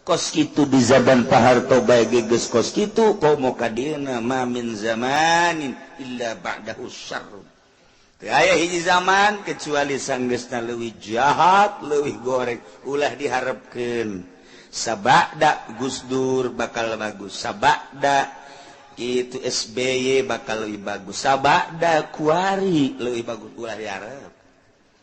kos kitu di zaman Paharto bae geus kos kitu komo ka dieuna ma min zamanin illa ba'dahu syarr. Teu aya hiji zaman kecuali sanggeusna leuwih jahat, leuwih goreng, ulah diharapkeun. Sabada Gus Dur bakal bagus, sabada itu SBY bakal lebih bagus, sabada Kuari lebih bagus, ulah diharap.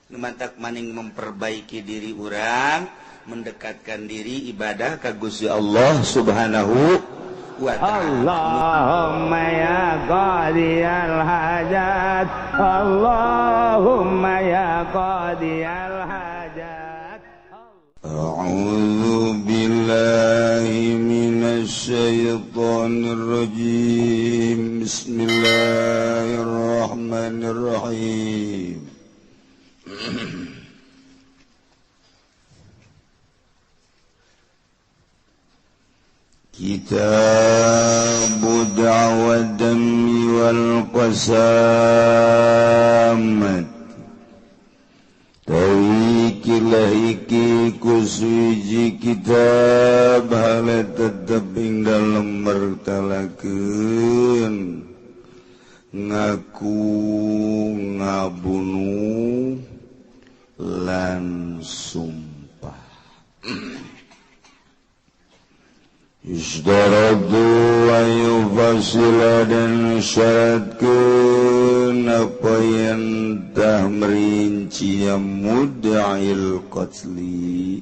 Mantak maning memperbaiki diri orang, mendekatkan diri ibadah ka Gusti Allah Subhanahu wa ta'ala. Allahumma ya qadiyal hajat, Allahumma ya qadiyal hajat. A'udzu billahi minasy syaithanir rajim. Bismillahirrahmanirrahim. Kitabud da'wad dammi wal qasamat. Tawikilah iki kuswiji kitab hala tetep ing dalem mertalakeun ngaku ngabunuh lan sumpah. Isdaradu wa yufasila dan syaratkeun apa yang tah merinci yang muda'il qatli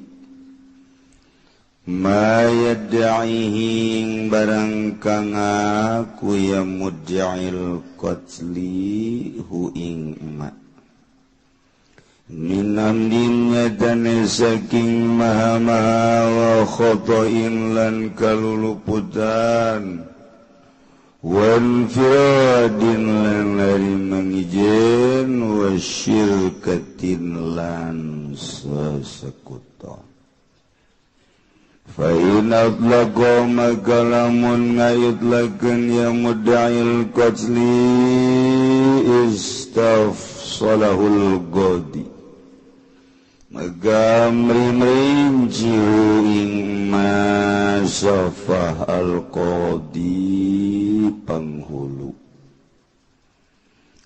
ma yad'ihi barang kang aku yang muda'il qatli hu ing emak minamdinnya dan saking maha-maha wa khotoin lan kaluluputan wan firadin lan lari mangijen wa syirkatin lan sesekuton fa'in atlaqo maka lamun ngayutlakan yang muda'il qatli istafsalahul godi magamrim-rinci ing masafah al-qadi penghulu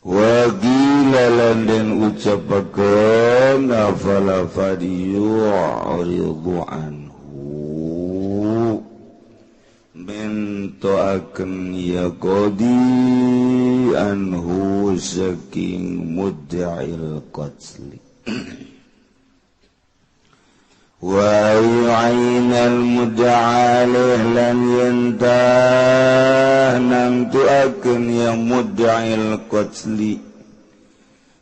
wa gilalan dan ucapakan afala fadiyu'ridu anhu bentoaken ya qadi anhu saking mud'il qatli wa yu'ainal mud'alih lan yantah namtu'aken yang mud'il qatli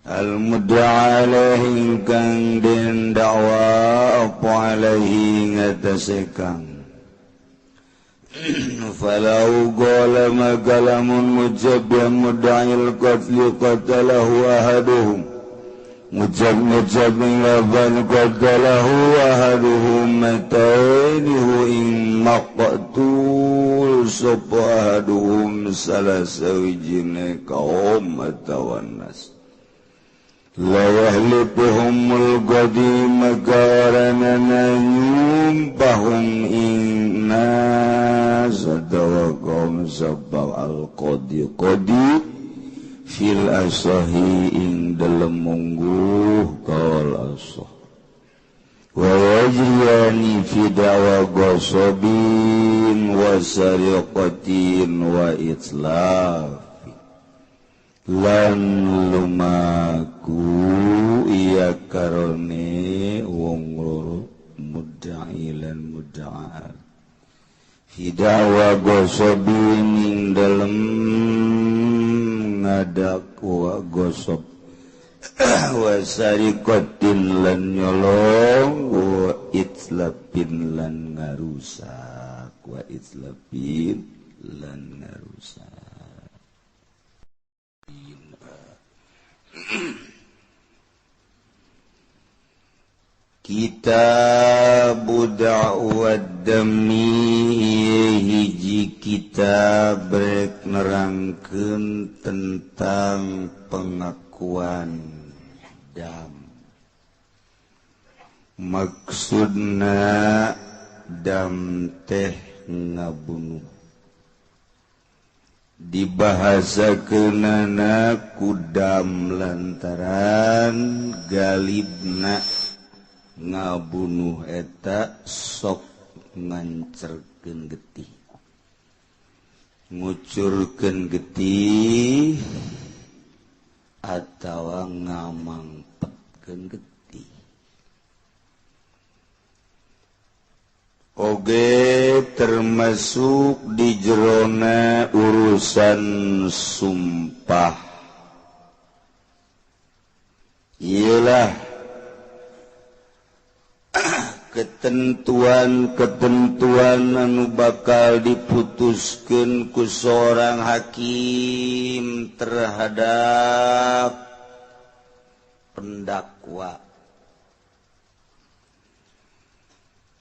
al mud'alih ingkang den dakwa apa alaihi ngatasekang falau qala magalamun mujabbihan mud'il qatli qatalahu ahaduhum mujab laban qadalahu ahaduhum matainihu in maqtul sapa ahaduhum salah sawijine kaum atawan nas la yahlipuhumul qadi makaranana yumpahum in nas adawa kaum sabal al-qadi fil asahi ing dalem mungguh kaul asah wa wajriyani fi da'wa gosobin wa sariqatin wa itlafi lan lumaku iya karone wong loro mudda'ilan mudda'al fi da'wa gosobin ing dalem ngadakwa gosok wa sariqatin lan nyolong wa itlapin lan ngarusak wa itlapin lan ngarusak Kitabud da'wad dammi hiji kitab rek nerangkeun tentang pengakuan dam. Maksudna dam teh ngabunuh dibahasakeunana ku dam lantaran galibna ngabunuh eta sok ngancerkeun getih ngucurkeun getih atawa ngamangpetkeun getih oge termasuk di jerona urusan sumpah ialah ketentuan-ketentuan anu bakal diputuskeun ku seorang hakim terhadap pendakwa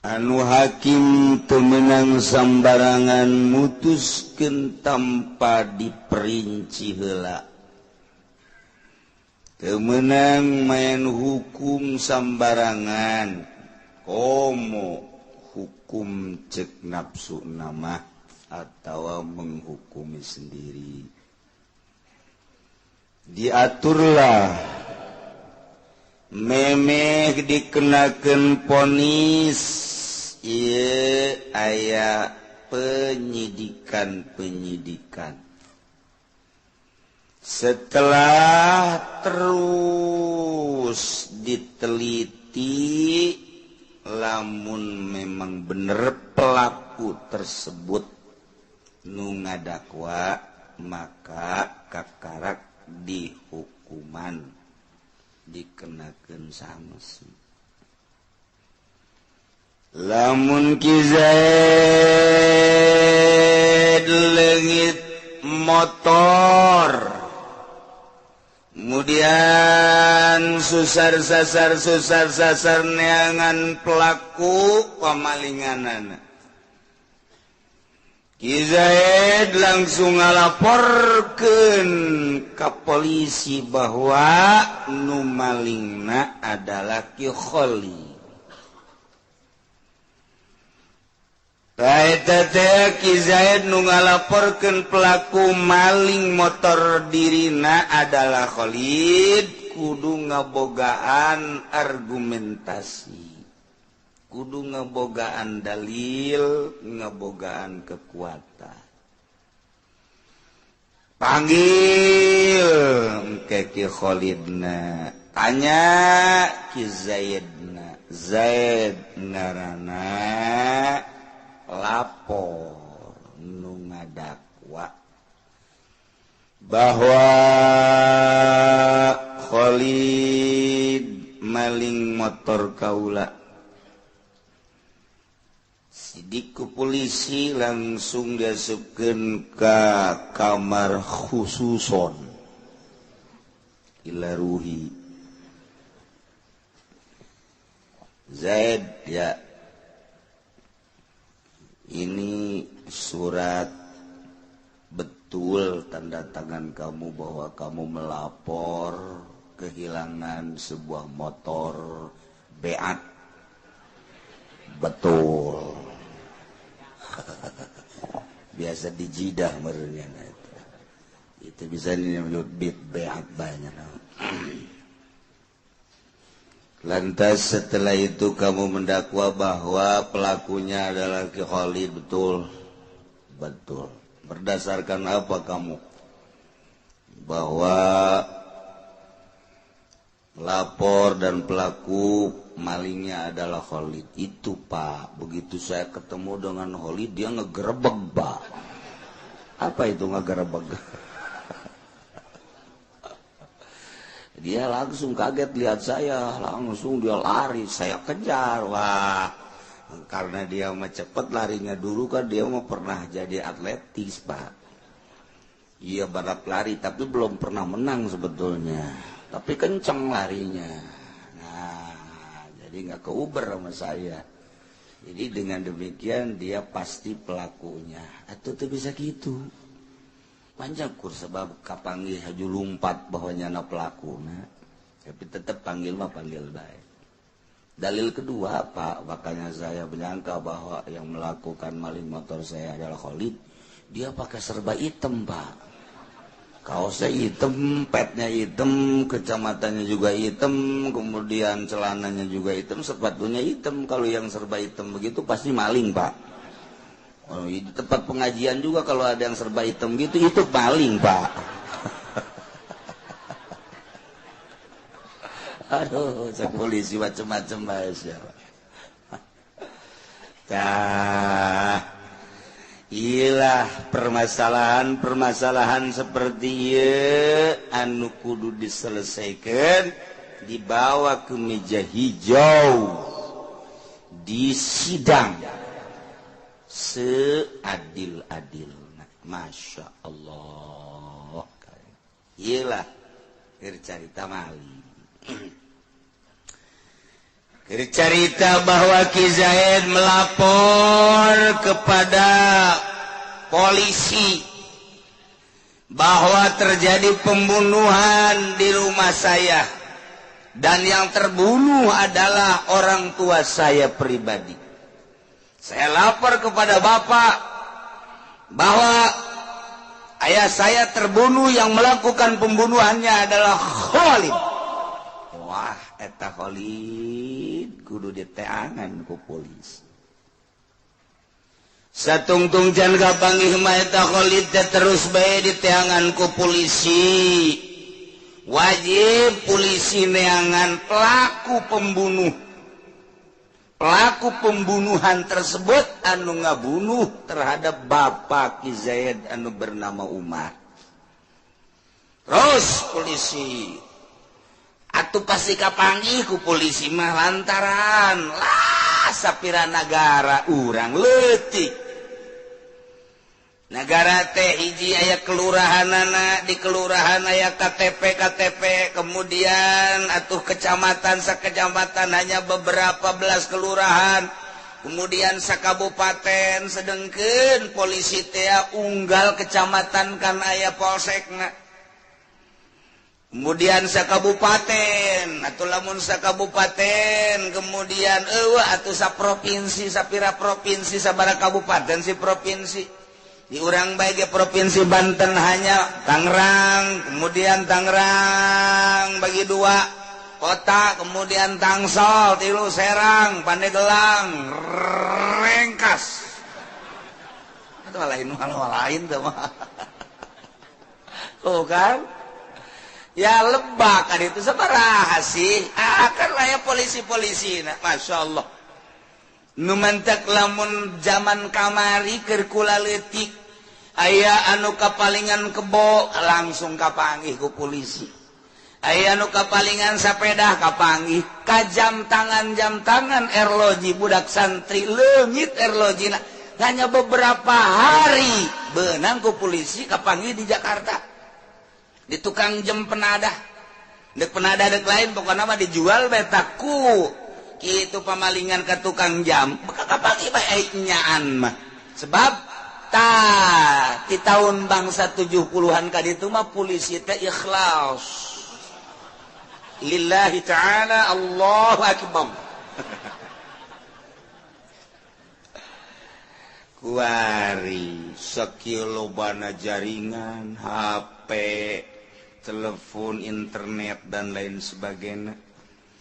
anu hakim teu meunang sambarangan mutuskeun tanpa diperinci heula teu meunang main hukum sambarangan komo hukum cek nafsu nama atau menghukumi sendiri diaturlah memeh dikenakeun ponis ieu aya penyidikan setelah terus diteliti lamun memang bener pelaku tersebut nu ngadakwa maka kakarak dihukuman dikenakeun sanksi lamun Ki Zaid leungit motor kemudian susar sasar neangan pelaku pamalinganana Ki Zaid langsung ngalaporkeun ka polisi bahwa nu malingna adalah Ki Khalid Eta teh Ki Zaid nu ngalaporkeun pelaku maling motor dirina adalah Khalid kudu ngabogaan argumentasi kudu ngabogaan dalil ngabogaan kekuatan panggil ke Ki Khalidna tanya Ki Zaidna Zaid ngaranna lapor nu ngadakwa bahwa Khalid maling motor kaula sidik ku polisi langsung diasupkeun ka kamar khususon ila ruhi Zaid ya ini surat betul tanda tangan kamu bahwa kamu melapor kehilangan sebuah motor Beat betul biasa di jidah merenya itu bisa disebut Beat banyak lantas setelah itu kamu mendakwa bahwa pelakunya adalah Ki Khalid betul berdasarkan apa kamu bahwa lapor dan pelaku malingnya adalah Khalid itu Pak begitu saya ketemu dengan Khalid dia ngegerebek Pak apa itu ngegerebek dia langsung kaget lihat saya langsung dia lari saya kejar wah karena dia mah cepet larinya dulu kan dia mah pernah jadi atletis Pak iya balap lari tapi belum pernah menang sebetulnya tapi kenceng larinya nah jadi nggak keuber sama saya jadi dengan demikian dia pasti pelakunya atau tuh bisa gitu panjang kur sebab kapanggih haju lumpat bahwa nyana pelaku nah tapi tetap panggil mah panggil baik Dalil kedua, Pak, makanya saya menyangka bahwa yang melakukan maling motor saya adalah Khalid. Dia pakai serba hitam, Pak. Kaosnya hitam, petnya hitam, kecamatannya juga hitam, kemudian celananya juga hitam, sepatunya hitam. Kalau yang serba hitam begitu pasti maling, Pak. Oh, di tempat pengajian juga kalau ada yang serba hitam gitu, itu maling, Pak. Aduh, cek polisi macam-macam bahasa. Iyalah permasalahan seperti anu kudu diselesaikan, dibawa ke meja hijau, disidang seadil-adilna. Masya Allah. Iyalah cerita maling. Cerita bahwa Ki Zaid melapor kepada polisi bahwa terjadi pembunuhan di rumah saya dan yang terbunuh adalah orang tua saya pribadi. Saya lapor kepada Bapak bahwa ayah saya terbunuh, yang melakukan pembunuhannya adalah Khalid. Wah, eta Khalid kudu diteangan ku polisi. Satungtung jan kapanggih mah eta Khalid terus bae diteangan ku polisi. Wajib polisi neangan pelaku pembunuhan tersebut anu ngabunuh terhadap Bapak Ki Zaid anu bernama Umar. Terus polisi atuh pasti kapanggih ku polisi mah lantaran lah sapira negara urang leutik. Negara teh hiji aya kelurahanana, di kelurahan aya KTP, kemudian atuh kecamatan sakecamatan hanya beberapa belas kelurahan, kemudian sakabupaten sedengkeun polisi teh unggal kecamatan kan aya polsekna. Kemudian sakabupaten atau lamun sakabupaten, kemudian atuh saprovinsi, sapira provinsi, sabaraha kabupaten si provinsi. Di urang bae provinsi Banten hanya Tangerang, kemudian Tangerang bagi dua kota, kemudian Tangsel, tilu Serang, Pandeglang, Rengkas. Itu lain tuh mah. Tuh kan? Ya Lebak kan itu sabaraha sih? Kan lah ya polisi-polisi, nah, Masya Allah. Numantak lamun zaman kamari keur kula leutik aya anu kapalingan kebo langsung kapanggih ku polisi, aya anu kapalingan sapeda kapanggih ka jam tangan erloji budak santri leungit erlojina hanya beberapa hari beunang ku polisi kapanggih di Jakarta di tukang jam penadah dek penadah dek lain pokokna mah dijual betaku kitu pamalingan ke tukang jam maka kapanggih bae nyaan mah sebab di tahun bangsa 70-an ka ditu mah polisi teh ikhlas lillahi ta'ala, Allahu akbar. Kuari sakieu lobana jaringan HP, telepon, internet dan lain sebagainya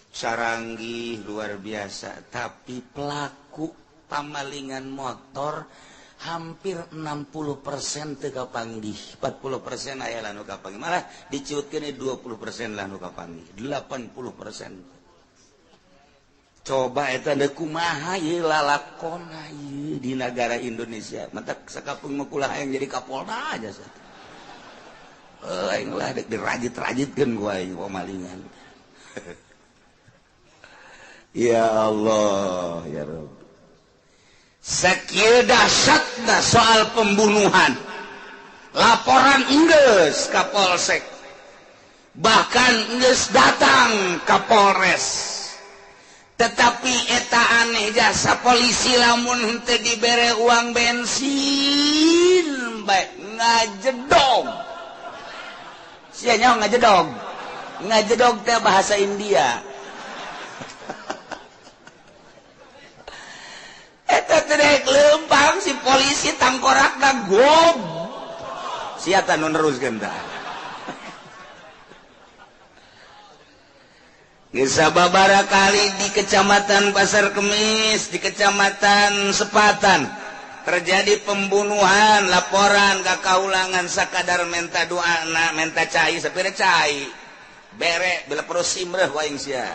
saranggih luar biasa, tapi pelaku pamalingan motor hampir 60% teu kapanggih, 40% aya lanu kapanggih, malah diciutkeun 20% lanu kapanggih, 80%. Coba eta teh kumaha ieu lalakonna ieu di negara Indonesia, mata sakapeung mah kulah hayang jadi kapolda aja sah. Aing lah dek dirajit-rajitkeun ku aing pamalingan. Ya Allah, ya Rabb. Sakieu dahsyatna soal pembunuhan, laporan geus ka polsek, bahkan geus datang ka Polres, tetapi eta aneh jasa polisi lamun henteu dibere uang bensin bae ngajedog. Sia nyaho ngajedog? Ngajedog teh bahasa India. lempang si polisi tangkorakna gob siapa nu neruskeun tah sababaraha kali di Kecamatan Pasar Kemis, di Kecamatan Sepatan terjadi pembunuhan, laporan ka kaulangan sakadar menta doana, menta cai, sapira cai. Bere bila perlu simreh waing sia.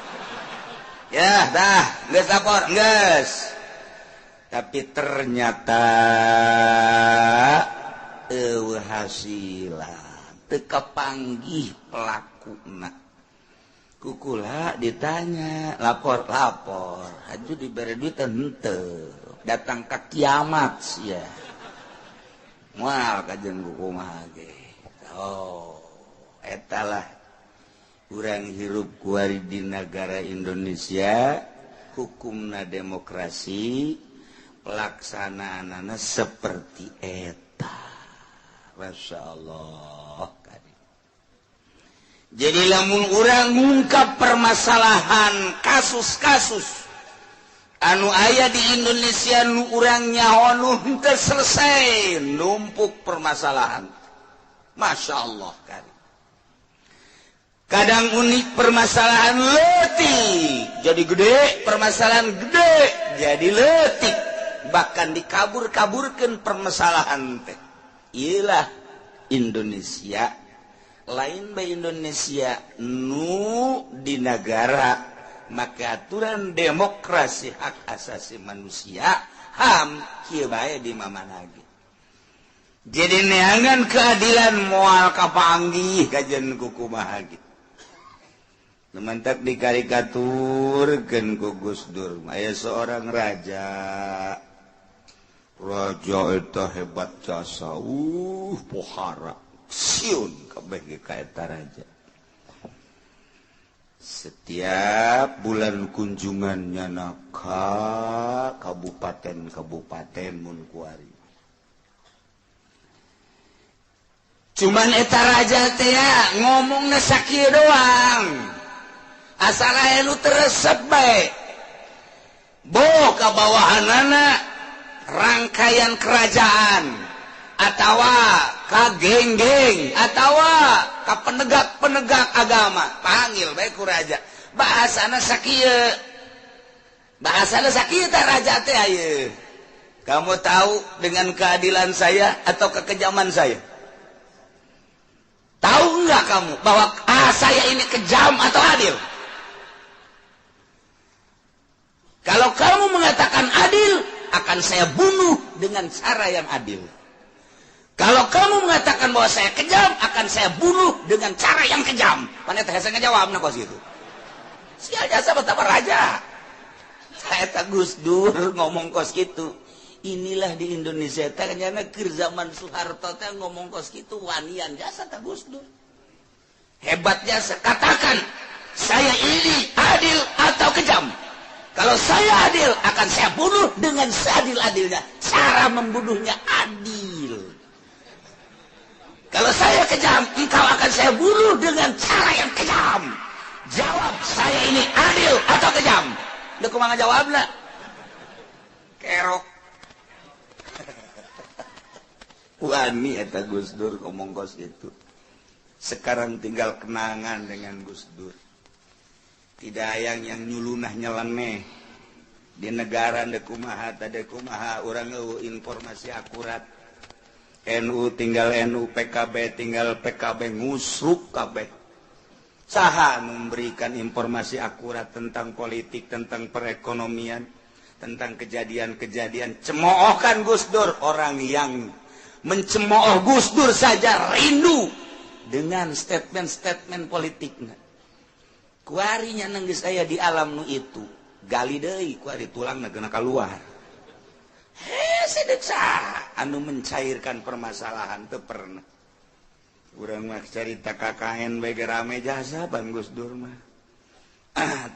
Ya, dah, geus lapor, geus. Tapi ternyata eueuh hasilan, teu kapanggih pelakuna. Kukula ditanya, lapor, haju diberi duit henteu, datang ke kiamat sia. Moal kajen kumaha ge. Oh, eta lah urang hirup kuari di negara Indonesia, hukumna demokrasi, pelaksanaanana seperti eta. Masya Allah. Jadi lamun urang ngungkap permasalahan kasus-kasus anu aya di Indonesia nu urang nyaho henteu selesai numpuk permasalahan. Masya Allah kan. Kadang unik permasalahan leutik jadi gede, permasalahan gede jadi leutik, bahkan dikabur-kaburkeun permasalahan teh. Iyalah Indonesia. Lain bae Indonesia nu di negara maka aturan demokrasi hak asasi manusia HAM kieu bae di mana lagi. Jadi neangan keadilan moal kapanggih kajen kukumaha gitu. Lemantak dikarikaturkeun ku Gus Dur, aya seorang raja. Raja eta hebat jasa, pohara. Siun kabeh ka eta raja. Setiap bulan kunjungannya ka kabupaten mun kuari. Cuman eta raja teh ngomongna sakieu doang. Asal aya nu teresep bae. Boh ka bawahanana rangkaian kerajaan atawa ka geng-geng atawa ka penegak-penegak agama panggil bae ku raja bahasana sakieu teh raja teh ayeuna kamu tahu dengan keadilan saya atau kekejaman saya? Tahu enggak kamu bahwa saya ini kejam atau adil? Kalau kamu mengatakan adil, akan saya bunuh dengan cara yang adil. Kalau kamu mengatakan bahwa saya kejam, akan saya bunuh dengan cara yang kejam. Mana teh saya ngejawab na kos itu. Sial jasa betapa raja. Saya tak Gus Dur ngomong kos gitu. Inilah di Indonesia ternyata keur zaman Soeharto teh ngomong kos gitu wanian jasa tak Gus Dur. Hebatnya katakan saya ini adil atau kejam. Kalau saya adil, akan saya bunuh dengan seadil-adilnya. Cara membunuhnya adil. Kalau saya kejam, engkau akan saya bunuh dengan cara yang kejam. Jawab, saya ini adil atau kejam? Udah kumaha jawabna? Kerok. Wani eta Gus Dur ngomong kos itu. Sekarang tinggal kenangan dengan Gus Dur. Tidak yang nyulunah nyeleneh. Di negara dekumaha tadekumaha urang informasi akurat. NU tinggal NU, PKB tinggal PKB, ngusruk kabeh. Saha memberikan informasi akurat tentang politik, tentang perekonomian, tentang kejadian-kejadian. Cemoohkan Gus Dur, orang yang mencemooh Gus Dur saja rindu dengan statement-statement politiknya. Kuarinya nangis saya di alam nu itu, gali deui kuari tulang negena keluar. Sedeksa anu mencairkan permasalahan teu pernah. Urang mah carita KKN bae rame jasa Bang Gus Dur mah.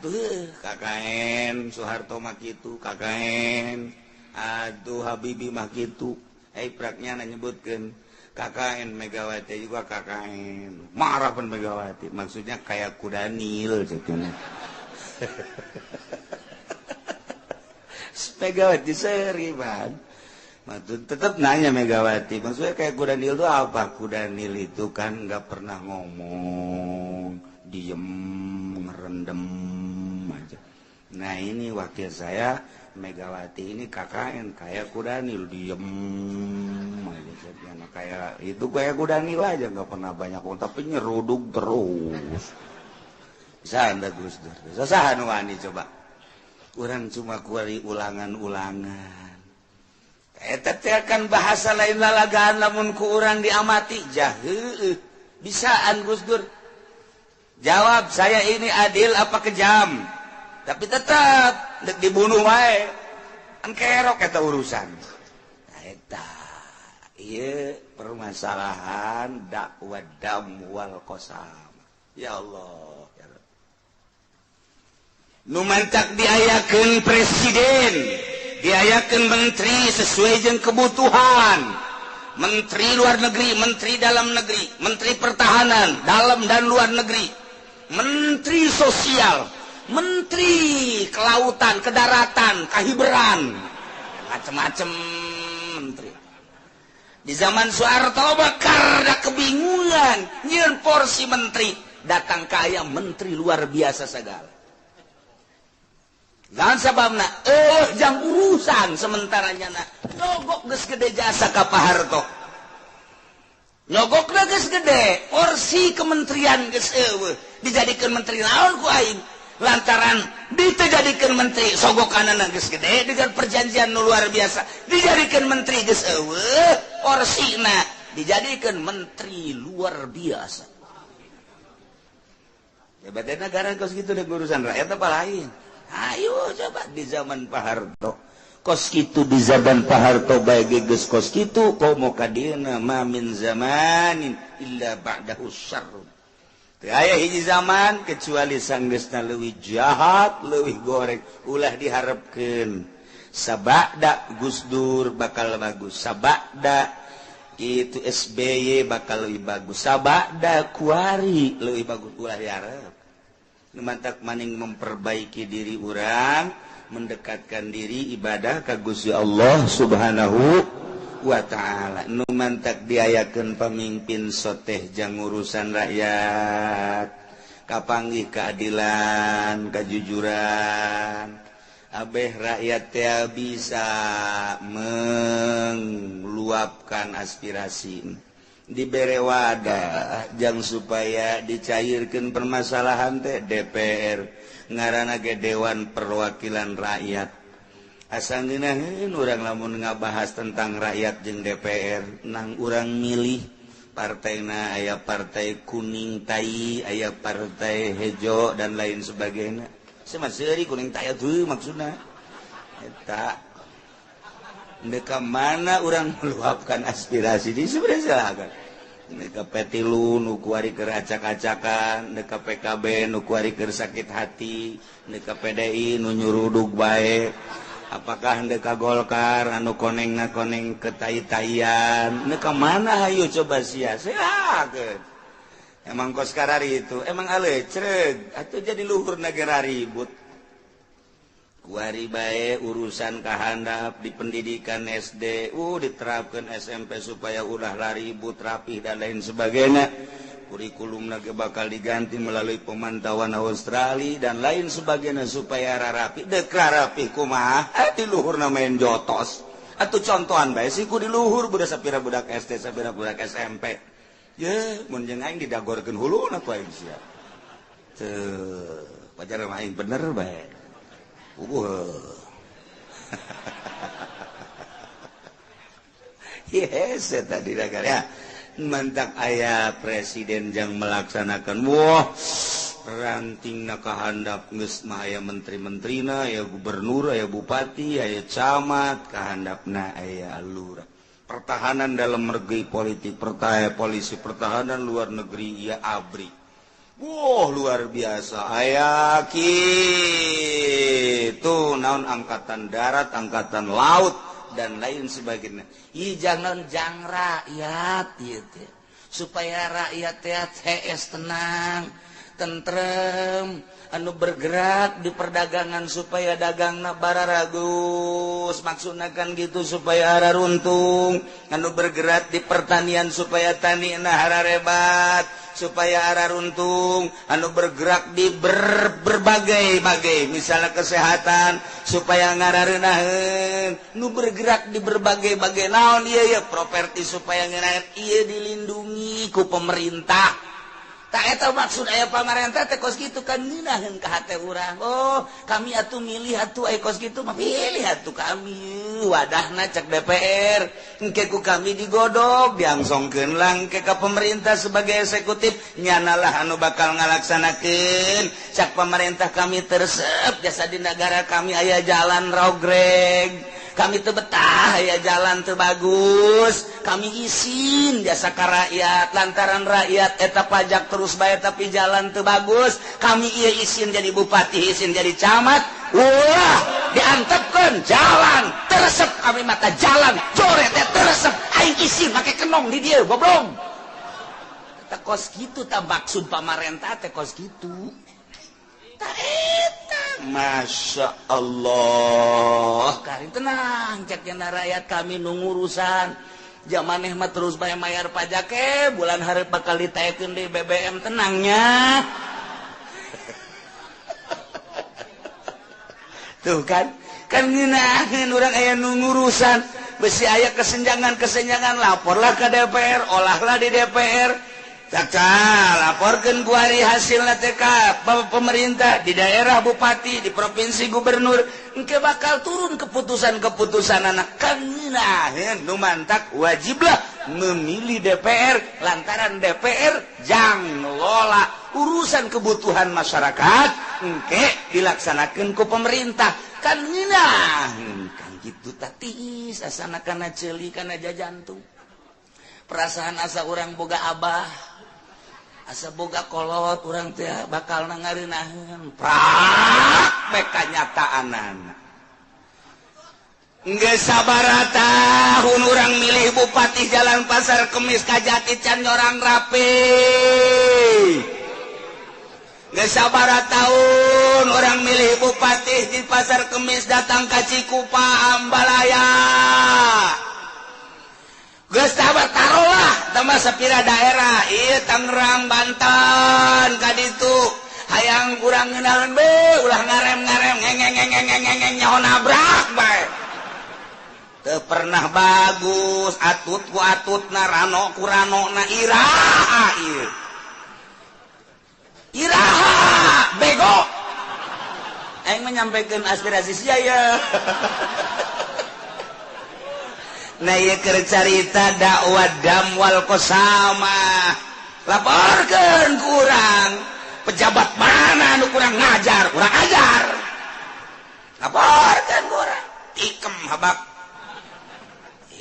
Tuh KKN Soeharto mah kitu, KKN aduh Habibie mah kitu. Praknya nyebutkeun KKN Megawati juga KKN. Marah pun Megawati, maksudnya kayak kuda Nil ceuna. Megawati seri man. Tetap nanya Megawati, maksudnya kayak kuda nil itu apa? Kuda nil itu kan nggak pernah ngomong, diem, ngerendam aja. Nah ini wakil saya Megawati ini KKN kayak kuda nil, diem aja. Nah, kayak itu kayak kuda nil aja, nggak pernah banyak ngomong, tapi nyeruduk terus. Bisa anda Gus Dur? Sasahan wani coba. Orang cuma kuari ulangan-ulangan. Eta teh kan bahasa lain lalagaan lamun ku urang diamati jaheuh. Bisaan Gus Dur. Jawab saya ini adil apa kejam. Tapi tetap dek dibunuh wae. Kan kerok eta urusan. Nah, eta ieu permasalahan dakwah dam wal qasam. Ya Allah. Numantak diayakeun presiden, diayakeun menteri sesuai jeung kebutuhan. Menteri luar negeri, menteri dalam negeri, menteri pertahanan, dalam dan luar negeri, menteri sosial, menteri kelautan, kedaratan, kahiberan, macam-macam menteri. Di zaman Soeharto bakar da kebingungan, nyieun porsi menteri, datang kaya menteri luar biasa segala. Jangan sababna, jang urusan sementaranya na nyogok geus gede jasa ka Pak Harto. Nyogok geus gede, porsi kementerian geus eueuh, dijadikeun menteri naon ku aing. Lantaran ditejadikeun menteri sogokanana geus gede dengan perjanjian nu luar biasa, dijadikeun menteri geus eueuh, porsina dijadikeun menteri luar biasa. Ya berarti negara geus kitu deh urusan rakyat apa lain? Ayo coba di zaman Pak Harto kos kitu, di zaman Pak Harto bae geus kos kitu, komo kadina ma min zamanin illa ba'dahu syarr. Teu aya hiji zaman kecuali sanggeusna leuwih jahat, leuwih goreng, ulah diharepkeun sabada Gus Dur bakal bagus, sabada itu SBY bakal lebih bagus, sabada Kuari lebih bagus, ulah diharap. Mantak maning memperbaiki diri orang, mendekatkan diri ibadah ka Gusti Allah Subhanahu wa ta'ala. Nu mantak diayakeun pamimpin soteh jang urusan rakyat, kapanggih keadilan, kejujuran. Abeh rakyat teh bisa meluapkan aspirasi. Dibere wadah jang supaya dicairkan permasalahan teh DPR ngaranna ge Dewan Perwakilan Rakyat. Asal ngeunaheun urang lamun ngabahas tentang rakyat jeung DPR, nang urang milih partaina aya partai kuning tai, aya partai hejo dan lain sebagainya. Sama seuri kuning tai tuh maksudna. Eta ndeka mana orang meluapkan aspirasi di sebenarnya silakan. Ndeka petilu nu kuari keur acak-acakan, ndeka PKB nu kuari keur sakit hati, ndeka PDI nu nyurudug bae. Apakah ndeka Golkar anu konengna koneng ketai-taian, ndeka mana hayu coba sia silakan. Emang kos karari itu emang alecreg atuh jadi luhur negara ribut. Kuari bae urusan kahandap di pendidikan SD, diterapkan SMP supaya ulah ribut rapih dan lain sebagainya. Kurikulum lagi bakal diganti melalui pemantauan Australia dan lain sebagainya supaya rapi. Deklar rapi kumaha di luhur main jotos. Atau contohan bae sih ku di luhur budak sapira budak SD sapira budak SMP. Ya, mun jeung aing didagorkeun huluna ku aing sia. Teu, pajar aing bener bae. Yes, tadi ya. Mantak ayah presiden yang melaksanakan ranting kahandap geus mah aya menteri-menterina, aya gubernur, aya bupati, aya camat, kahandapna aya lurah. Pertahanan dalam negeri politik, polisi pertahanan luar negeri ya ABRI. Luar biasa aya kitu naon angkatan darat, angkatan laut dan lain sebagainya. Jangan jang rakyat gitu. Supaya rakyat teh tenang, tentrem anu bergerak di perdagangan supaya dagangna bararagus maksudnakan gitu supaya hara runtung anu bergerak di pertanian supaya tanina hararebat supaya hara runtung anu bergerak di berbagai-bagai misalnya kesehatan supaya ngararenaheun nu bergerak di berbagai-bagai naon ieu ya properti supaya ngeunaheun ieu dilindungi ku pemerintah. Tak eta maksud aya pamarentah teh kos kitu kan ngeunaheun ka hate urang. Oh, kami atuh milih atuh aya kos kitu mah pilih atuh kami. Wadahna cek DPR. Engke ku kami digodog diangsongkeun langke ka pemerintah sebagai eksekutif nyanalah anu bakal ngalaksanakeun. Cak pemerintah kami tersep jasa di negara kami aya jalan rogreg. Kami teu betah aya jalan teu bagus. Kami izin jasa ka rakyat lantaran rakyat eta pajak terus bae tapi jalan teu bagus. Kami ieu izin jadi bupati, izin jadi camat. Ulah diantepkeun jalan teresep kami mata jalan coret teh teresep aing izin make kenong di dieu goblok. Eta kos kitu tah maksud pamarentah teh kos kitu. Tah eta Masya Allah karing tenang cek yana rakyat kami nungurusan jamaneh mah terus bae mayar pajak bulan hari bakal ditaekeun di BBM tenangnya tuh kan ngeunaheun urang aya nungurusan besi aya kesenjangan laporlah ke DPR olahlah di DPR Caca, laporkan gua hari hasil TK pemerintah di daerah bupati, di provinsi gubernur, engke bakal turun keputusan-keputusan anak kanina, nu mantak wajiblah memilih DPR, lantaran DPR jang ngelola urusan kebutuhan masyarakat, engke dilaksanakan ku pemerintah, kanina, kan gitu tatis, asana kana ceuli kana jajantung, perasaan asa orang boga abah. Asa boga kolot urang teh bakal nangareunaheun prak bek kanyataanan geus sabaraha tahun urang milih bupati Jalan Pasar Kemis ka Jati can nyorang rapi geus sabaraha tahun urang milih bupati di Pasar Kemis datang ka Cikupa Ambalaya geus sabar tarolah tambah sapira daerah ieu Tangerang Banten ka ditu hayang urang ngeunaheun be ulah ngarem-ngarem ngeng nyaho nabrak bae teu pernah bagus atut ku atutna rano ku ranona iraha ieu iraha bego aing menyampaikan aspirasi sia ya nah ieu keur carita dakwah damwal kosamah laporkeun ku urang pejabat mana anu kurang ngajar urang ajar laporkeun ku urang tikem habak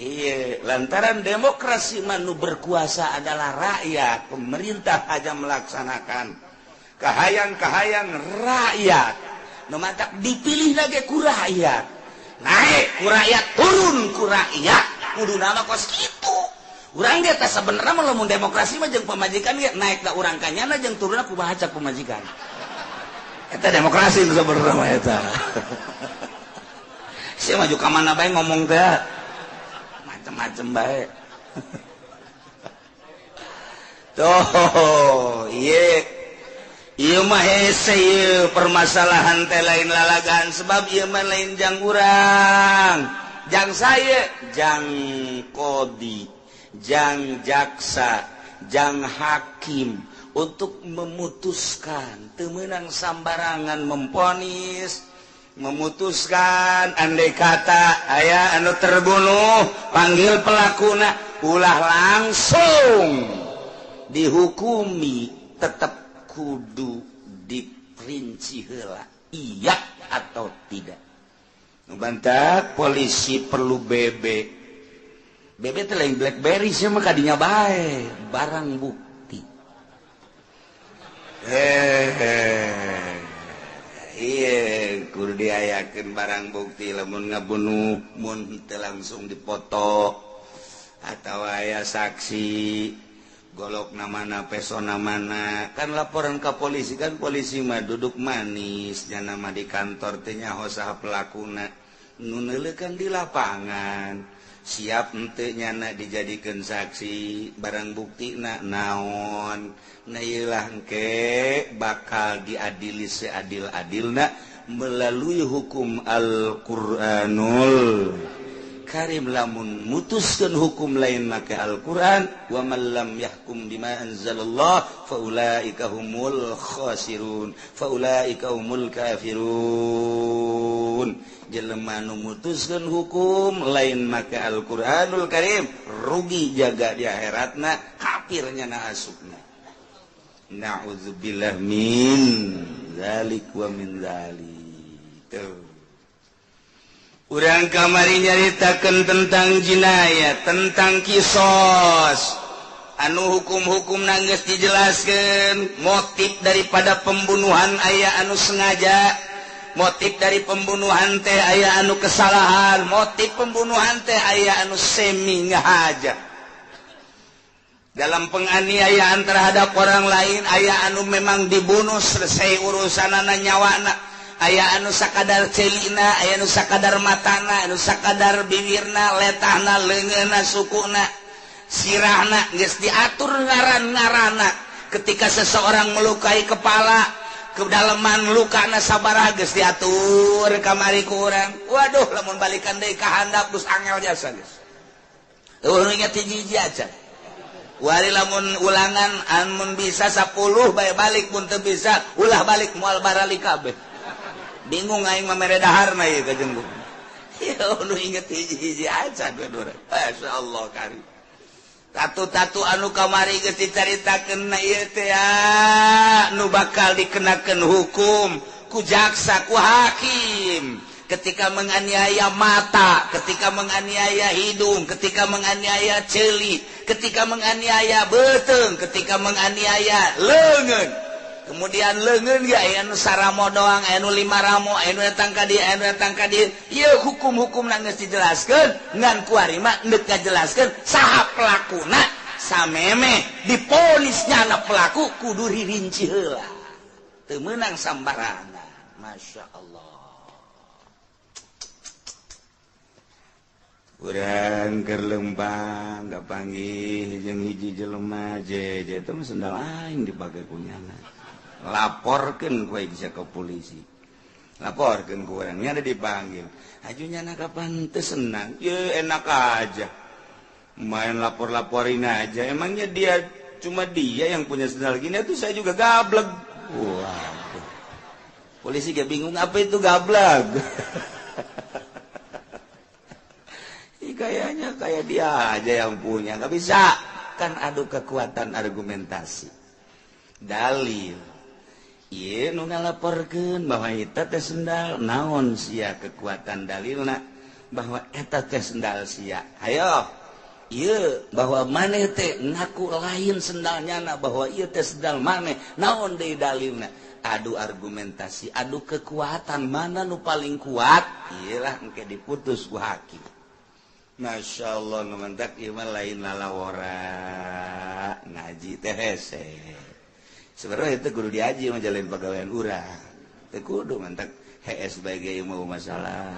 ieu lantaran demokrasi manu berkuasa adalah rakyat pemerintah aja melaksanakan kahayang-kahayang rakyat nu mantak dipilih lagi ku rakyat naik ku rakyat turun ku rakyat kudu nama kos kitu urang dia teh sabenerna mah lamun demokrasi mah jeung pemajikan ge naik da urang kanyana jeung turunna kumaha cak pemajikan eta demokrasi sabenerna mah eta sia maju ka mana bae ngomong teh macem-macem bae tuh ieu mah hese ieu permasalahan teh lain lalagan sebab ieu mah lain jang urang jang saya jang kodi jang jaksa jang hakim untuk memutuskan teu meunang sambarangan memponis memutuskan andai kata aya anu terbunuh panggil pelakuna ulah langsung dihukumi tetap kudu diperinci heula iya atau tidak nubantak polisi perlu BB teh lain BlackBerry sih mah kadinya bae barang bukti iya kudu diayakeun barang bukti lamun ngabunuh mun teu langsung dipoto atau aya saksi golok namana pesona mana kan laporan ke polisi kan polisi mah duduk manis nama di kantor teh nyaho pelakuna nunelekan di lapangan siap ente nyana dijadikan saksi barang bukti naon na ilah engke bakal diadili seadil-adilna melalui hukum Al-Qur'anul Karim lamun mutuskan hukum lain maka Al-Quran wa man lam yahkum bima anzalallah faulaika humul khasirun faulaika humul kafirun jelema nu mutuskan hukum lain maka Al-Quranul Karim rugi jaga di akhiratna kafirnya na asupna na'udzubillah min zalik wa min zalik tuh. Urang kamari nyaritakeun tentang jinayat, tentang kisos. Anu hukum-hukum geus dijelaskeun, motif daripada pembunuhan aya anu sengaja, motif dari pembunuhan teh aya anu kesalahan, motif pembunuhan teh aya anu semi ngahaja. Dalam penganiayaan terhadap orang lain aya anu memang dibunuh selesai urusanana nyawana. Aya anu sakadar celina, aya anu sakadar matana, anu sakadar bibirna, letahna, leungeunna, sukuna, sirahna geus diatur ngaran-ngaranna. Ketika seseorang melukai kepala, kedalaman lukana sabaraha geus diatur kamari ku urang. Waduh, lamun balikan deui ka handap geus angel jasa geus. Eueuh inget hiji-hiji aja. Wari lamun ulangan amun bisa 10 bae balik pun teu bisa, ulah balik moal barali kabeh. Bingung aing mah mere daharna ieu kajeng gua. Ya nu inget hiji-hiji aja dua-dua. Masyaallah karim. Tatu-tatu anu kamari geus dicaritakeun na ieu teh nu bakal dikenakeun hukum ku jaksa ku hakim ketika menganiaya mata, ketika menganiaya hidung, ketika menganiaya ceuli, ketika menganiaya beuteung, ketika menganiaya leungeun. Kemudian leungeun ge aya nu saramo doang, aya nu 5 ramo, aya nu datang ka dieu, aya nu datang ka dieu. Ieu hukum-hukumna geus dijelaskeun, ngan kuari mah neuk ngajelaskeun saha pelakuna, samemeh diponisnya pelaku kudu ririnci heula. Teu meunang sambarangan. Masyaallah. Urang keur lempang kapanggih jeung hiji jelema jeje teh sendal aing dipake kunyana. Laporkan ku bisa ke polisi, laporkan ku orangnya ada dipanggil ajunya nak kapan teu senang ya enak aja main lapor-laporin aja emangnya dia cuma dia yang punya sendal gini itu saya juga gablek. Wah, polisi gak bingung apa itu gablek. Kayaknya kayak dia aja yang punya, nggak bisa kan adu kekuatan argumentasi dalil. Iya, nu ngalaporkeun bahwa eta teh sendal naon sia kekuatan dalilna bahwa eta teh sendal sia. Hayo, ieu bahwa maneh teh ngaku lain sendalnya bahwa ieu teh sendal maneh naon deui dalilna. Adu argumentasi, adu kekuatan mana nu paling kuat, iyalah engke diputus ku hakim. Masya Allah, nu mentak ieu mah lain lalawora ngaji teh hese. Sebenarnya itu kudu diaji majalin pegawaian urang. Teu kudu mentak hee sebagai ilmu masalah.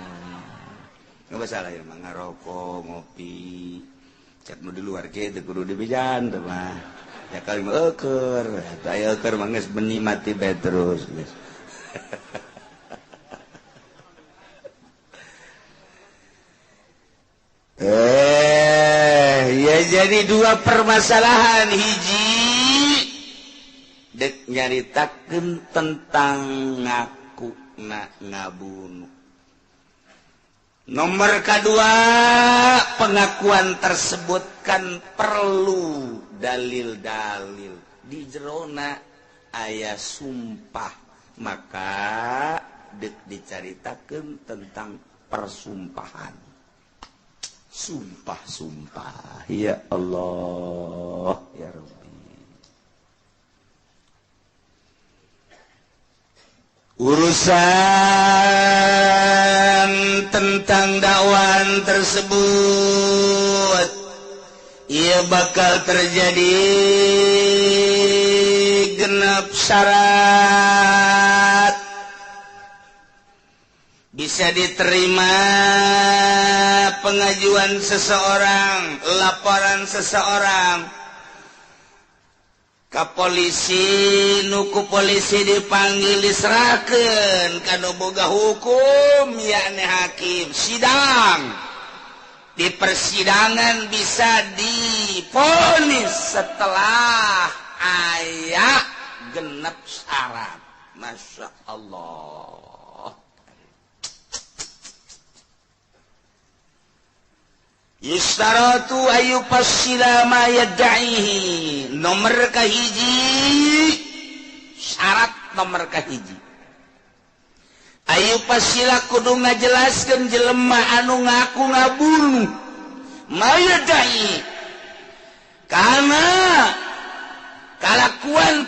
Enggak masalah ya mah ngarokok, ngopi. Cek nu di luar ge teu kudu dibijan teh mah. Ya kali mah eukeur, eta eukeur mah geus menikmati bae terus geus. Ya jadi dua permasalahan hiji dek nyaritakeun tentang ngaku ngabunuh. Nomor kedua, pengakuan tersebut kan perlu dalil-dalil di jerona aya sumpah, maka dek dicaritakeun tentang persumpahan. Sumpah-sumpah, ya Allah, ya Rabbi. Urusan tentang dakwaan tersebut ia bakal terjadi genep syarat bisa diterima pengajuan seseorang, laporan seseorang ka polisi, nuku polisi dipanggil diserahkeun kana boga hukum yakni hakim, sidang. Di persidangan bisa divonis setelah aya genep syarat. Masya Allah. Yustaratu ayu pasila ma yadda'ihi. Nomor kahiji, syarat nomor kahiji. Ayu pasila kudu ngajelaskeun jelema anu ngaku ngabunuh ma yadda'i. Karena kalakuan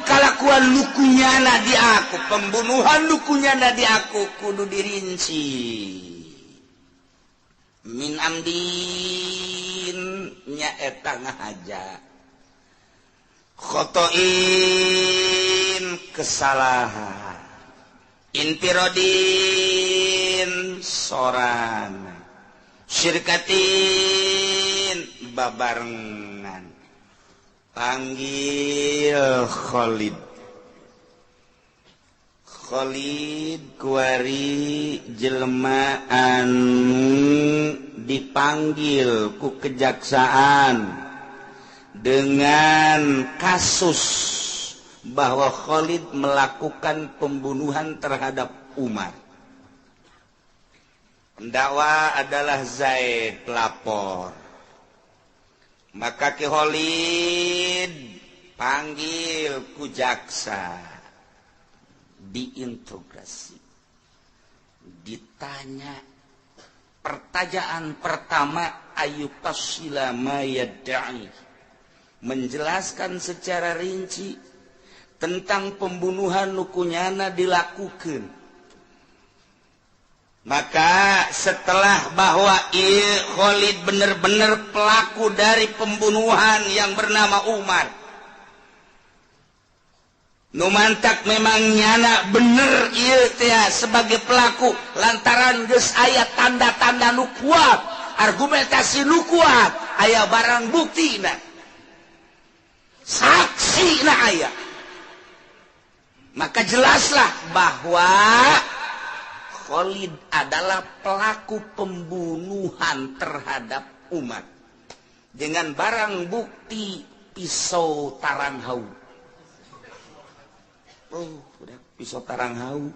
lukunyana di aku, pembunuhan lukunyana di aku kudu dirinci. Min amdin nyaeta ngahaja, khotoin kesalahan, infirodin soran, syirkatin babarengan. Panggil Khalid kuari jelema anu dipanggil ku kejaksaan dengan kasus bahwa Khalid melakukan pembunuhan terhadap Umar. Pendakwa adalah Zaid, pelapor. Maka Ki Khalid panggil ku jaksa, diinterogasi, ditanya. Pertanyaan pertama, ayutasila ma yadda'i, menjelaskan secara rinci tentang pembunuhan nukunyana dilakukan. Maka setelah bahwa Khalid benar-benar pelaku dari pembunuhan yang bernama Umar, numantak memang nyana bener ieu teh sebagai pelaku lantaran geus aya tanda-tanda nu kuat, argumentasi nu kuat, aya barang buktina, saksina aya. Maka jelaslah bahwa Khalid adalah pelaku pembunuhan terhadap Umar dengan barang bukti pisau taranghau. Oh, udah pisau taranghau.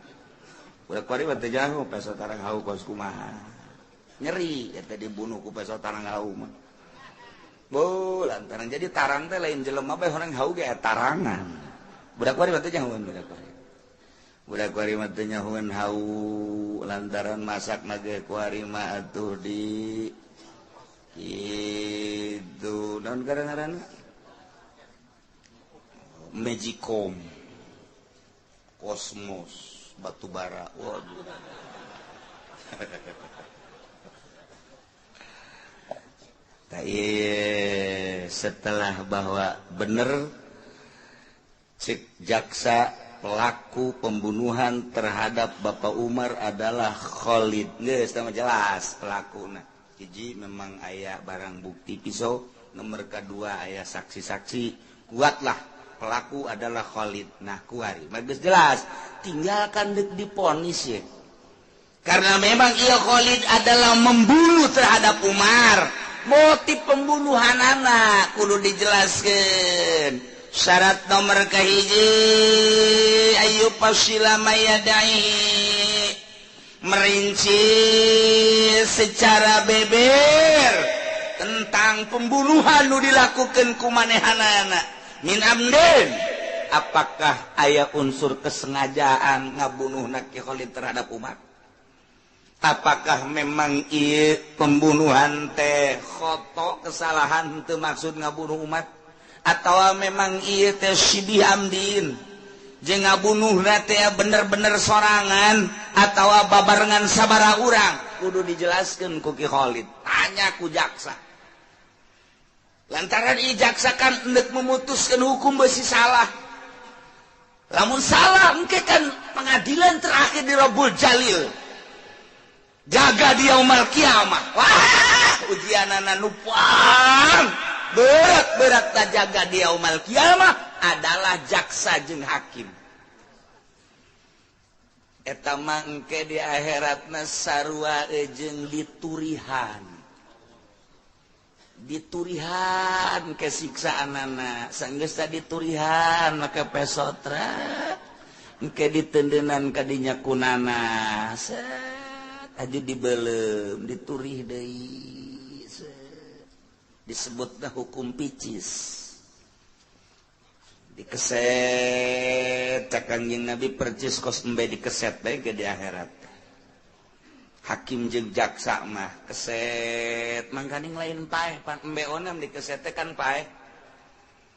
Udah kuari batu jauh pisau taranghau kos kumaha. Nyeri eta dibunuh ku pisau taranghau mah. Oh, lantaran jadi tarang teh lain jelema bae orang hau ge tarangan. Budak kuari batu jauh budak kuari. Budak kuari mah teh nyahoeun hau lantaran masak nage kuari mah atuh di kitu naon ngaranna Magicom, Kosmos, batubara. Waduh. Setelah bahwa bener cek jaksa pelaku pembunuhan terhadap Bapak Umar adalah Khalid. Geus tah jelas pelakuna. Hiji memang aya barang bukti pisau, nomor kedua aya saksi-saksi, kuatlah pelaku adalah Khalid. Nah, kuari bagus jelas, tinggalkan dek diponis ya. Karena memang ia Khalid adalah membunuh terhadap Umar. Motif pembunuhan anak kudu dijelaskan. Syarat nomor kahiji ayu pasila mayadai, merinci secara beber tentang pembunuhan nu dilakukan ku manehanana min amden. Apakah aya unsur kesengajaan ngabunuh Ki Khalid terhadap Umar? Apakah memang ieu pembunuhan teh khoto kesalahan teu maksud ngabunuh Umar? Atau memang ieu teh sibih amdin jeung ngabunuhna teh bener-bener sorangan atau babarengan sabaraha urang? Kudu dijelaskeun ku Ki Khalid, tanya ku jaksa. lantaran ijaksakan hendak memutuskan hukum besi salah. Lamun salah engke kan pengadilan terakhir di Rabbul Jalil. Jaga dia yaumul kiamah. Wah, ujianana nu pang. Berat tak jaga dia yaumul kiamah adalah jaksa jeung hakim. Eta mah engke di akhiratna sarua jeung diturihan kesiksaanana sanggeus diturihan maka pesotra engke ditendenan kadinya kunana set aju dibelem diturih deui disebutna hukum picis dikeset cakangjing Nabi percis kos embe dikeset bae ke di akhirat. Hakim jeung jaksa mah keset mangkaning lain paeh embe onam dikeset kan paeh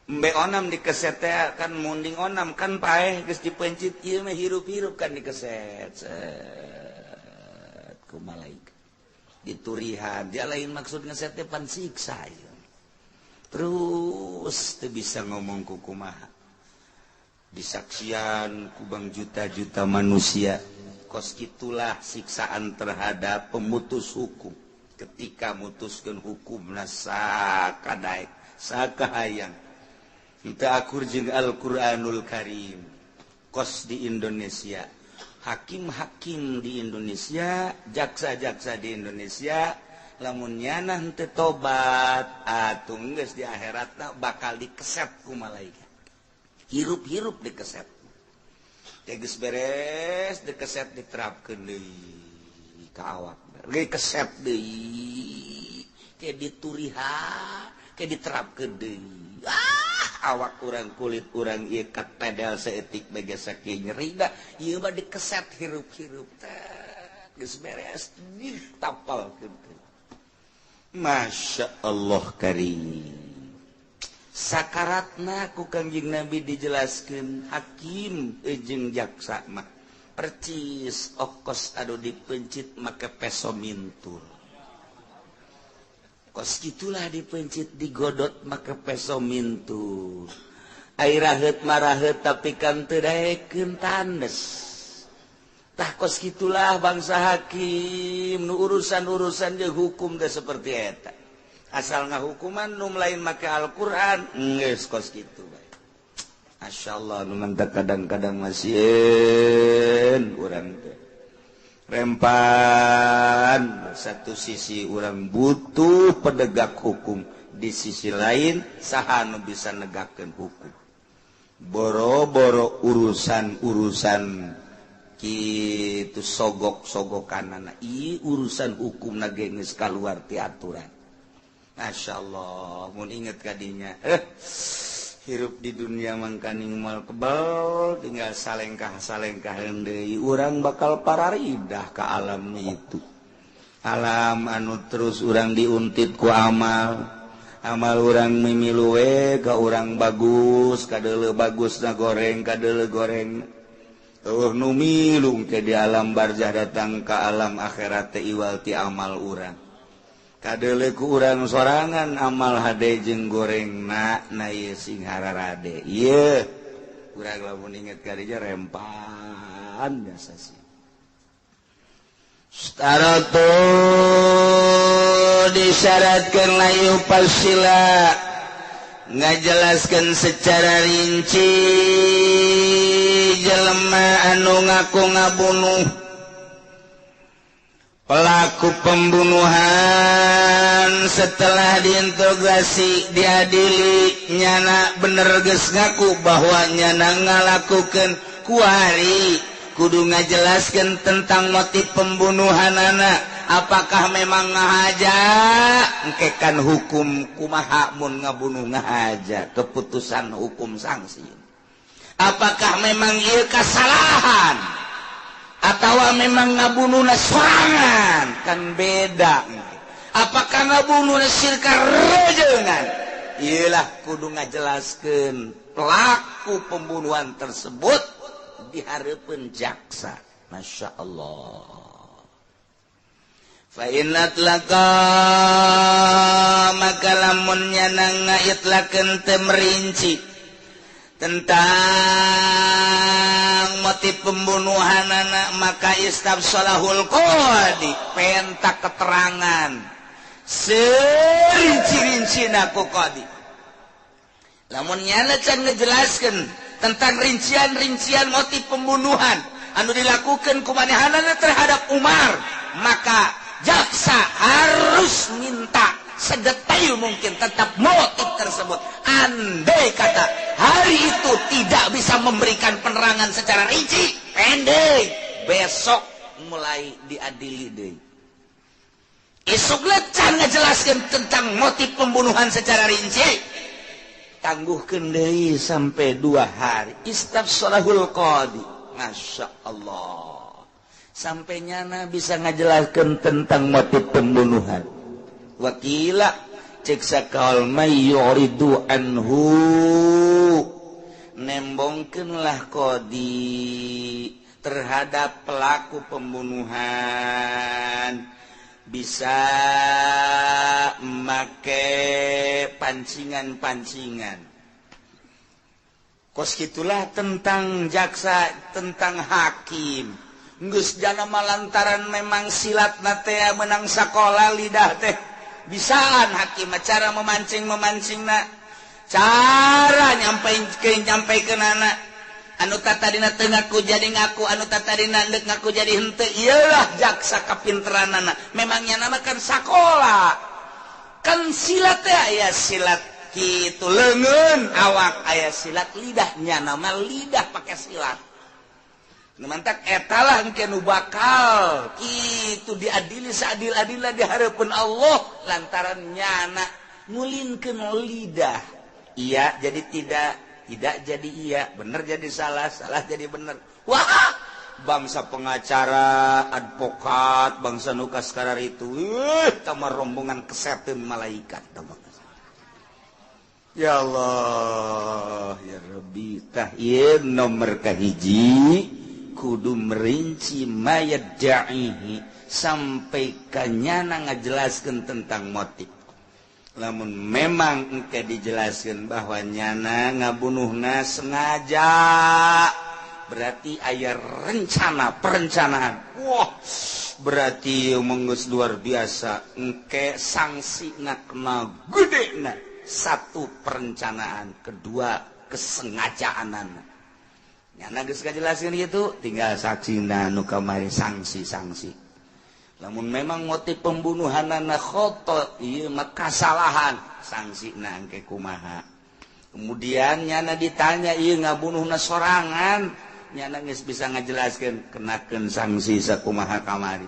embe onam dikeset kan munding onam kan paeh geus dipencit ieu mah hirup-hirup kan dikeset set ku malaikat diturihan dia lain maksud ngeset teh pan siksa ieu terus teu bisa ngomong ku kumaha disaksian ku bang juta-juta manusia. Kos gitulah siksaan terhadap pemutus hukum ketika mutuskeun hukumna sakadaek sakahayang kita akur jeung Al-Qur'anul Karim. Kos di Indonesia hakim-hakim di Indonesia jaksa-jaksa di Indonesia lamun nyana henteu tobat atuh geus di akhiratna bakal dikeset ku malaikat hirup-hirup dikeset. Geus beres dikeset diterapkeun deui ka awak ge keset deui ke diturihan ke diterapkeun deui awak urang kulit urang ieu katedel saeutik bege saking nyeri da ieu mah dikeset hirup-hirup teh geus beres ditapalkeun Masya Allah karim. Sakaratna ku Kangjeng Nabi dijelaskeun hakim jeung jaksa mah percis okos adu dipencit make peso mintul. Kos gitulah dipencit digodot make peso mintul. Ai raheut maraheut tapi kan teu daekeun tandes. Tah kos gitulah bangsa hakim nu urusan-urusan jeung hukum teh seperti eta. Asal ngahukuman nu lain make Al-Qur'an geus kos kitu bae. Masyaallah nu mantap kadang-kadang masieun urang teh. Rempan satu sisi urang butuh penegak hukum, di sisi lain saha nu bisa negakeun hukum. Boro-boro urusan-urusan kitu sogok-sogokanana ieu urusan hukumna ge geus kaluar ti aturan. Masya Allah, mun inget kadinya, hirup di dunia mangkaning mal kebal, tinggal salengkah deui, urang bakal pararidah ke alam itu. Alam anu terus urang diuntit ku amal urang mimilu we ka urang bagus, kadeuleu bagusna goreng, kadeuleu goreng. Nu milung teh di alam barzah datang ke alam akhirat teh iwal ti amal urang. Kadeuleu ku urang sorangan amal hade jeung gorengna na ieu sing hararade. Ieu urang lamun inget ka dieu rempan biasa sih. Staratu disyaratkeun layu pasila ngajelaskeun secara rinci jelema anu ngaku ngabunuh pelaku pembunuhan setelah diinterogasi diadili nyana bener geus ngaku bahwa nyana ngalakukeun kuari kudu ngajelaskeun tentang motif pembunuhanana apakah memang ngahaja engke kan hukum kumaha mun ngabunuh ngahaja keputusan hukum sanksi apakah memang ieu kasalahan atau memang ngabunuhna sorangan kan beda. Apakah ngabunuhna sirka rejengan? Iyalah kudu ngajelaskeun pelaku pembunuhan tersebut di hareupeun jaksa. Masya Allah. Fa'inat laka maka lamun nyana ngaitlakeun teu merinci tentang motif pembunuhanana maka istabsalahul qadi pentak keterangan serinci-rincina ku qadi. Lamun nyana can ngejelaskeun tentang rincian-rincian motif pembunuhan anu dilakukan ku manehanana terhadap Umar, maka jaksa harus minta sedetail mungkin tentang motif tersebut. Andai kata hari itu tidak bisa memberikan penerangan secara rinci, pendek, besok mulai diadili deui. Isukna can ngajelaskeun tentang motif pembunuhan secara rinci, tangguhkeun deui sampai 2 hari. Istafsalahul qadi. Masya Allah. Sampai nyana bisa ngajelaskan tentang motif pembunuhan. Wakila cek sakaul may yuridu anhu nembongkeunlah qadi terhadap pelaku pembunuhan bisa make pancingan-pancingan. Kos gitulah tentang jaksa, tentang hakim. Geus jana malantaran memang silat teh menang sakola lidah teh bisaan hakim cara memancing-memancingna, cara nyampaikeun anak anu tatadina teu ngaku jadi ngaku, anu tatadina deuk ngaku jadi henteu. Iyalah jaksa kapinteranana. Memangnya nama kan sakola, kan silat teh aya silat kitu leungeun awak, aya silat lidahnya nama lidah pakai silat. Mantak etalah engke nu bakal kitu diadili seadil-adilna di hareupeun Allah lantaran nyana ngulinkeun lidah. Iya jadi tidak jadi iya, benar jadi salah jadi benar. Wah, bangsa pengacara, advokat, bangsa nu kaskarar itu tamah rombongan keseteun malaikat tamah. Ya Allah, ya Rabbi, tah ieu nomor kahiji kudu merinci mayat da'ihi sampai kanyana ngajelaskan tentang motif. Lamun memang engke dijelaskan bahwa nyana ngabunuhna sengaja, berarti aya rencana, perencanaan. Wah, berarti menggeus luar biasa. Engke sanksina kena gedena. 1 perencanaan, 2 kesengajaanan. Nyana geus kajelaskeun kitu, tinggal saksina nu kamari sanksi-sanksi. Lamun memang motif pembunuhanana khata, ieu mah kasalahan, sangsina engke kumaha. Kemudian nyana ditanya ieu ngabunuhna sorangan, nyana geus bisa ngajelaskeun kenakeun sanksi sakumaha kamari.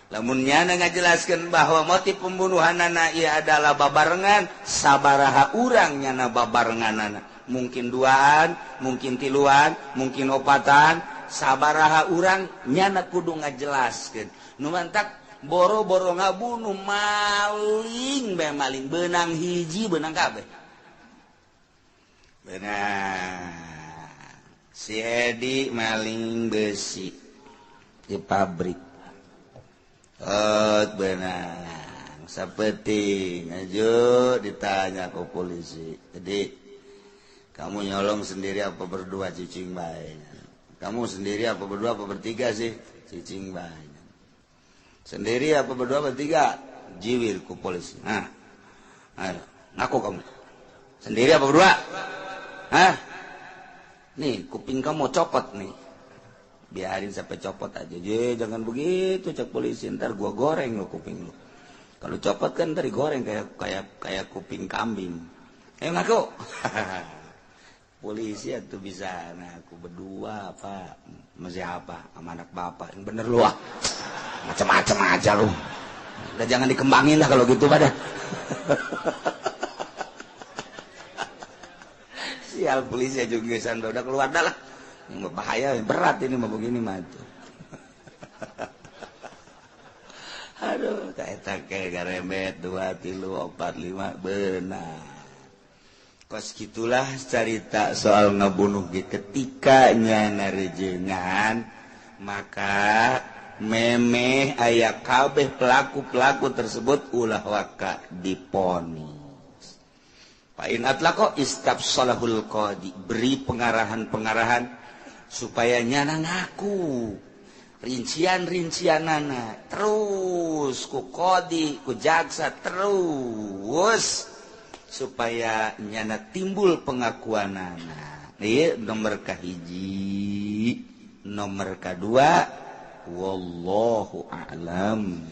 Lamun nyana ngajelaskeun bahwa motif pembunuhanana ieu adalah babarengan, sabaraha urang nyana babarenganana. Mungkin 2an, mungkin 3an, mungkin 4an, sabaraha urang nyana kudu ngajelaskeun. Nu mantak boro-boro ngabunuh maling bae maling beunang hiji beunang kabeh. Beunang si Edi maling besi di pabrik. Beunang sapeting aja ditanya ke polisi. Jadi kamu nyolong sendiri apa berdua cicing bae? Kamu sendiri apa berdua apa bertiga sih? Cicing bae. Sendiri apa berdua bertiga? Jiwil ku polisi. Nah, ayo, ngaku kamu. Sendiri apa berdua? Hah? Nih, kuping kamu copot nih. Biarin sampai copot aja. Jangan begitu cek polisi, ntar gua goreng lo kuping lo. Kalau copot kan ntar digoreng kayak kuping kambing. Ayo ngaku. Polisi itu bisa, nah aku berdua apa, masih apa, sama anak bapak, yang bener lu ah, macam-macam aja lu, udah jangan dikembangin lah kalau gitu pada. Sial polisi aja gesan udah keluar dah lah, yang bahaya berat ini mah begini mah tuh. Aduh, kayak garembet 2, 3, 4, 5 benar. Kos gitulah cerita soal ngabunuh ketika nyana rejengan, maka memeh aya kabeh pelaku-pelaku tersebut ulah waka diponis. Fa in atlaqa istabsalahul qadi, beri pengarahan-pengarahan supaya nyana ngaku rincian-rincianana terus ku qadi ku jaksa terus supaya nyana timbul pengakuanana. Ieu nomor kahiji. Nomor kedua, wallahu a'lam.